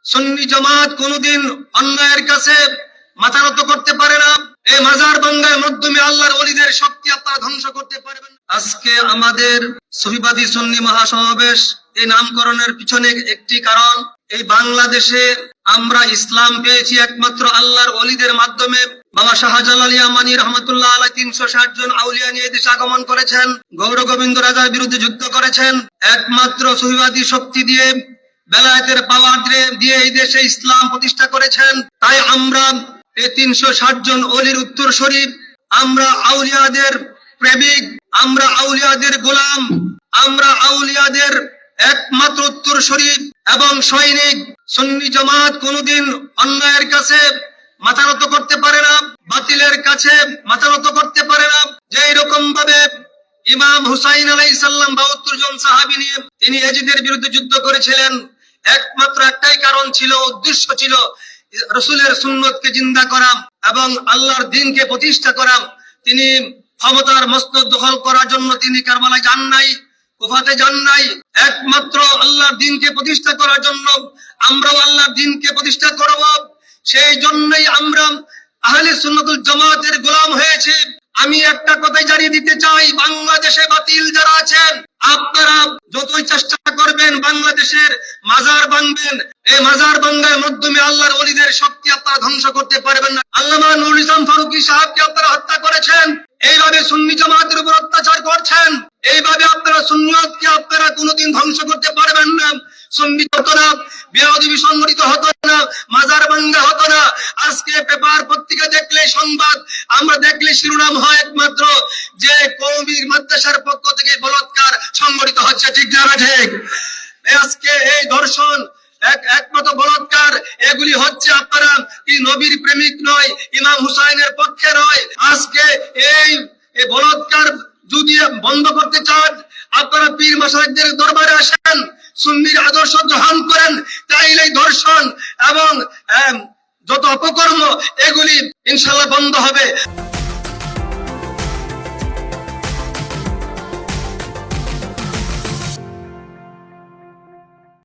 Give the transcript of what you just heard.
সুন্নি জামাত কোনোদিন অন্যায়ের কাছে মাথা নত করতে পারে না। এই মাজার ভাঙ্গার মাধ্যমে আল্লাহর ওলিদের শক্তি আপনারা ধ্বংস করতে পারবেন। আজকে আমাদের সহিবাদী সুন্নি মহাসমাবেশ এই নামকরণের পিছনে একটি কারণ, এই বাংলাদেশে আমরা ইসলাম পেয়েছি একমাত্র আল্লাহর ওলিদের মাধ্যমে। বাবা শাহজালাল ইয়ামানী রহমতুল্লাহ আলাইহি 360 জন আউলিয়া নিয়ে দেশে আগমন করেছেন, গৌর গোবিন্দ রাজার বিরুদ্ধে যুদ্ধ করেছেন। একমাত্র সহিবাদী শক্তি দিয়ে, বেলায়েতের পাওয়ার দিয়ে এই দেশে ইসলাম প্রতিষ্ঠা করেছেন। তাই আমরা এই 360 জন ওলির উত্তরসূরি, আমরা আউলিয়াদের প্রেমিক, আমরা আউলিয়াদের গোলাম, আমরা আউলিয়াদের একমাত্র উত্তরসূরি এবং সৈনিক। সুন্নি জামাত কোনোদিন অন্যায়ের কাছে মাথা নত করতে পারে না, বাতিলের কাছে মাথা নত করতে পারে না। যে এরকম ভাবে ইমাম হুসাইন আলাইহিস সালাম 72 জন সাহাবী নিয়ে তিনি ইয়াজিদের বিরুদ্ধে যুদ্ধ করেছিলেন, একমাত্র একটাই কারণ ছিল, উদ্দেশ্য ছিল রাসূলের সুন্নতকে জিন্দা করা এবং আল্লাহর দ্বীনকে প্রতিষ্ঠা করা। তিনি ক্ষমতার মসনদ দখল করার জন্য তিনি কারবালায় যান নাই, কুফাতে যান নাই। একমাত্র আল্লাহর দ্বীনকে প্রতিষ্ঠা করার জন্য আমরাও আল্লাহর দ্বীনকে প্রতিষ্ঠা করব। সেই জন্যই আমরা আহলে সুন্নাতুল জামাতের গোলাম হয়েছে। আমি একটা কথাই জানিয়ে দিতে চাই, বাংলাদেশে বাতিল যারা আছেন, আপনারা যতই চেষ্টা করবেন বাংলাদেশের মাজার ভাঙবেন, এই মাজার ভাঙ্গার মাধ্যমে আল্লাহর ওলিদের শক্তি আপনারা ধ্বংস করতে পারবেন না। আল্লামা নুরুল ইসলাম ফারুকী সাহেবকে আপনারা হত্যা করেছেন, এইভাবে সুন্নি জামাতের উপর অত্যাচার করছেন, এইভাবে আপনারা সুন্নিয়তকে আপনারা কোনোদিন ধ্বংস করতে পারবেন না। সুন্নি হতো না, বেয়াদবি সংগঠিত হতো না, মাজার ভাঙ্গা হতো না। আজকে পেপার পত্রিকা দেখলে, সংবাদ আমরা দেখলে শিরোনাম হয় একমাত্র যে কওমি মাদ্রাসার পক্ষ থেকে বলাৎকার সংগঠিত হচ্ছে। ঠিক না ঠিক? আজকে এই ধর্ষণ, একমাত্র বলাৎকার, এগুলি হচ্ছে। আপনারা কি নবীর প্রেমিক নয়, ইমাম হুসাইনের পক্ষে নয়? আজকে এই বলাৎকার যদি বন্ধ করতে চান, আপনারা পীর মাশায়েখদের দরবারে আসেন, সুন্নির আদর্শ গ্রহণ করেন, তাইলেই ধর্ষণ এবং যত অপকর্ম এগুলি ইনশাআল্লাহ বন্ধ হবে।